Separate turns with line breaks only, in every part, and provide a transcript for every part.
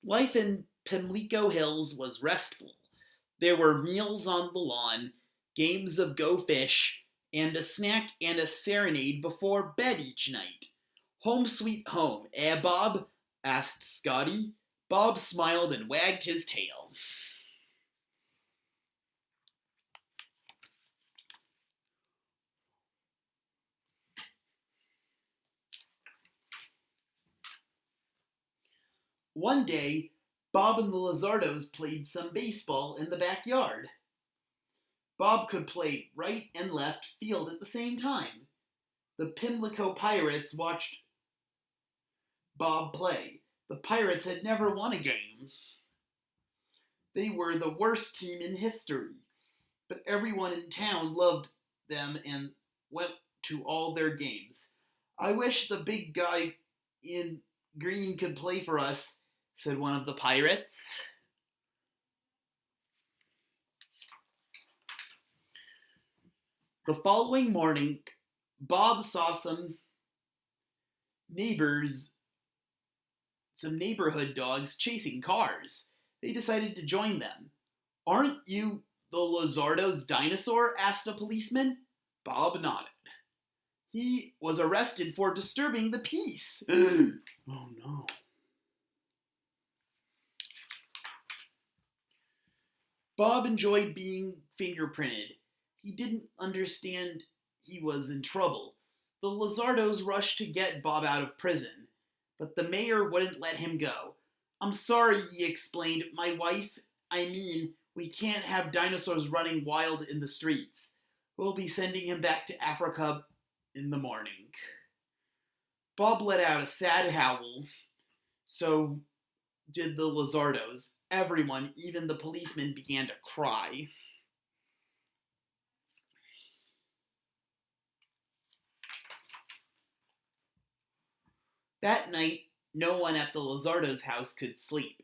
Life in Pimlico Hills was restful. There were meals on the lawn, games of Go Fish, and a snack and a serenade before bed each night. Home sweet home, eh, Bob? Asked Scotty. Bob smiled and wagged his tail. One day, Bob and the Lazardos played some baseball in the backyard. Bob could play right and left field at the same time. The Pimlico Pirates watched Bob play. The Pirates had never won a game. They were the worst team in history, but everyone in town loved them and went to all their games. I wish the big guy in green could play for us, said one of the pirates. The following morning, Bob saw neighbors, some neighborhood dogs chasing cars. They decided to join them. Aren't you the Lazardo's Dinosaur? Asked a policeman. Bob nodded. He was arrested for disturbing the peace. Oh no. Bob enjoyed being fingerprinted. He didn't understand he was in trouble. The Lazardos rushed to get Bob out of prison, but the mayor wouldn't let him go. I'm sorry, he explained. We can't have dinosaurs running wild in the streets. We'll be sending him back to Africa in the morning. Bob let out a sad howl. So did the Lazardos. Everyone, even the policemen, began to cry. That night, no one at the Lazardos' house could sleep.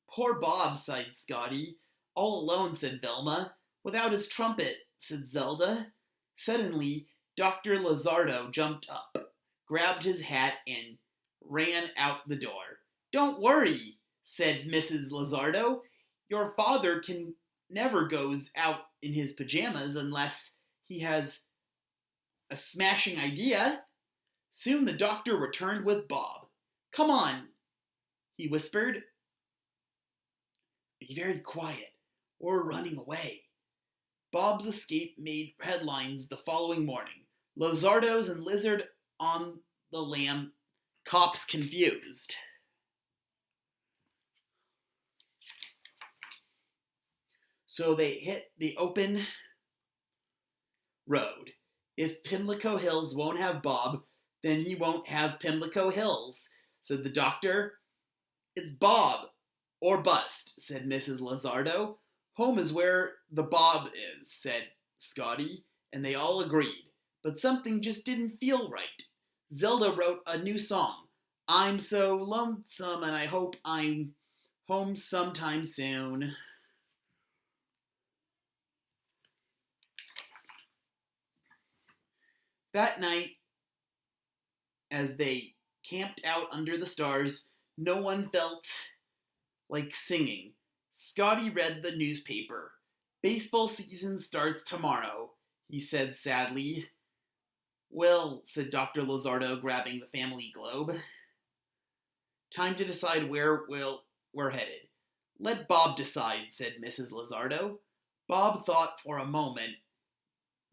Poor Bob, sighed Scotty. All alone, said Velma. Without his trumpet, said Zelda. Suddenly, Dr. Lazardo jumped up, grabbed his hat, and ran out the door. Don't worry, said Mrs. Lazardo. Your father never goes out in his pajamas unless he has a smashing idea. Soon the doctor returned with Bob. Come on, he whispered. Be very quiet, or running away. Bob's escape made headlines the following morning. Lazardos and Lizard on the lam, cops confused. So they hit the open road. If Pimlico Hills won't have Bob, then he won't have Pimlico Hills, said the doctor. It's Bob or bust, said Mrs. Lazardo. Home is where the Bob is, said Scotty, and they all agreed. But something just didn't feel right. Zelda wrote a new song. I'm so lonesome and I hope I'm home sometime soon. That night, as they camped out under the stars, no one felt like singing. Scotty read the newspaper. Baseball season starts tomorrow, he said sadly. Well, said Dr. Lazardo, grabbing the family globe. Time to decide where we're headed. Let Bob decide, said Mrs. Lazardo. Bob thought for a moment,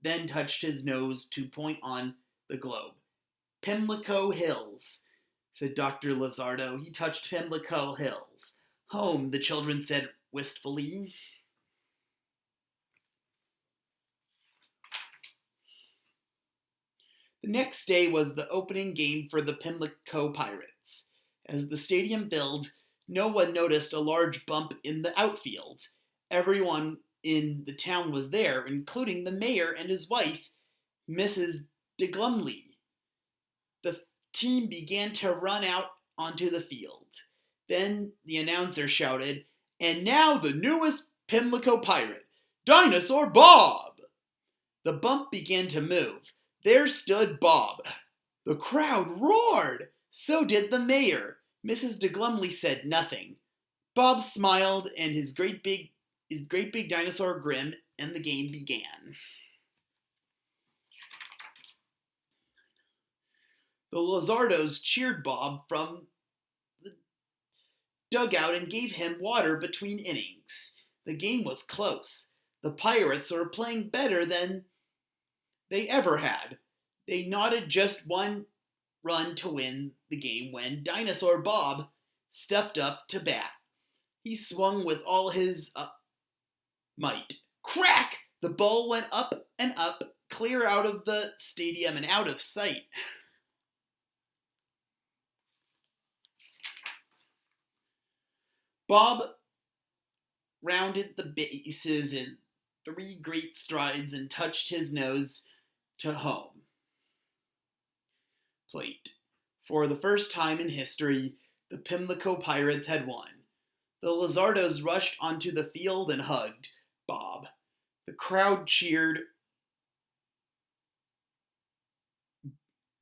then touched his nose to point on the globe. Pimlico Hills, said Dr. Lazardo. He touched Pimlico Hills. Home, the children said wistfully. The next day was the opening game for the Pimlico Pirates. As the stadium filled, no one noticed a large bump in the outfield. Everyone in the town was there, including the mayor and his wife, Mrs. de Glumley. The team began to run out onto the field. Then the announcer shouted, and now the newest Pimlico Pirate, Dinosaur Bob! The bump began to move. There stood Bob. The crowd roared. So did the mayor. Mrs. de Glumley said nothing. Bob smiled, and his great big dinosaur grin, and the game began. The Lazardos cheered Bob from the dugout and gave him water between innings. The game was close. The Pirates were playing better than they ever had. They knotted just one run to win the game when Dinosaur Bob stepped up to bat. He swung with all his might. Crack! The ball went up and up, clear out of the stadium and out of sight. Bob rounded the bases in 3 great strides and touched his nose to home plate. For the first time in history, the Pimlico Pirates had won. The Lazardos rushed onto the field and hugged Bob. The crowd cheered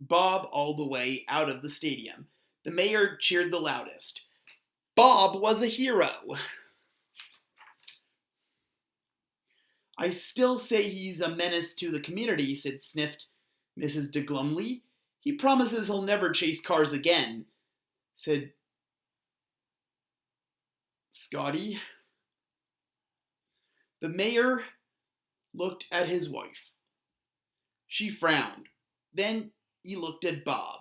Bob all the way out of the stadium. The mayor cheered the loudest. Bob was a hero. I still say he's a menace to the community, sniffed Mrs. de Glumley. He promises he'll never chase cars again, said Scotty. The mayor looked at his wife. She frowned. Then he looked at Bob.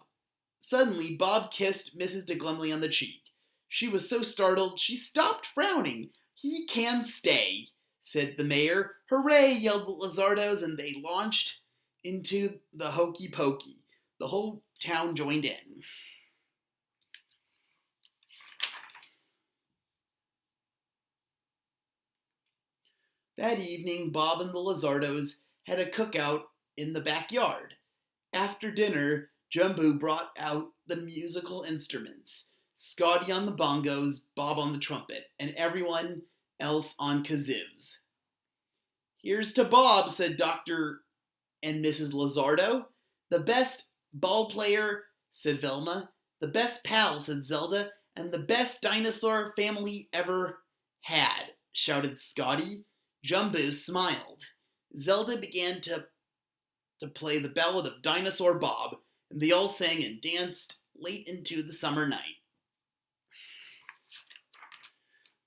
Suddenly, Bob kissed Mrs. de Glumley on the cheek. She was so startled, she stopped frowning. He can stay, said the mayor. Hooray, yelled the Lazardos, and they launched into the hokey pokey. The whole town joined in. That evening, Bob and the Lazardos had a cookout in the backyard. After dinner, Jumbo brought out the musical instruments. Scotty on the bongos, Bob on the trumpet, and everyone else on kazoos. Here's to Bob, said Dr. and Mrs. Lazardo. The best ball player, said Velma. The best pal, said Zelda. And the best dinosaur family ever had, shouted Scotty. Jumbo smiled. Zelda began to play the ballad of Dinosaur Bob, and they all sang and danced late into the summer night.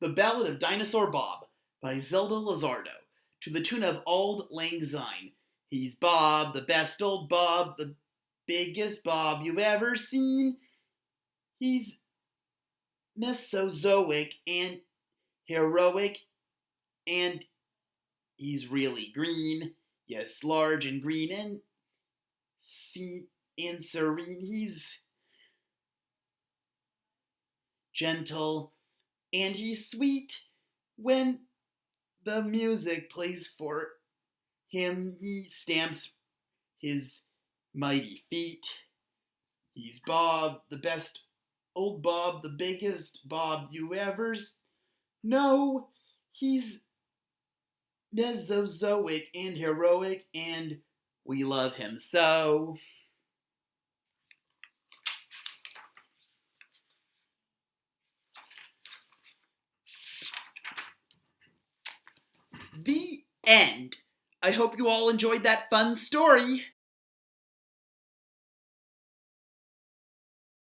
The Ballad of Dinosaur Bob by Zelda Lazardo, to the tune of Auld Lang Syne. He's Bob, the best old Bob, the biggest Bob you've ever seen. He's Mesozoic and heroic, and he's really green. Yes, large and green and serene. He's gentle and he's sweet. When the music plays for him, he stamps his mighty feet. He's Bob, the best old Bob, the biggest Bob you ever know. He's Mesozoic and heroic, and we love him so. The end. I hope you all enjoyed that fun story.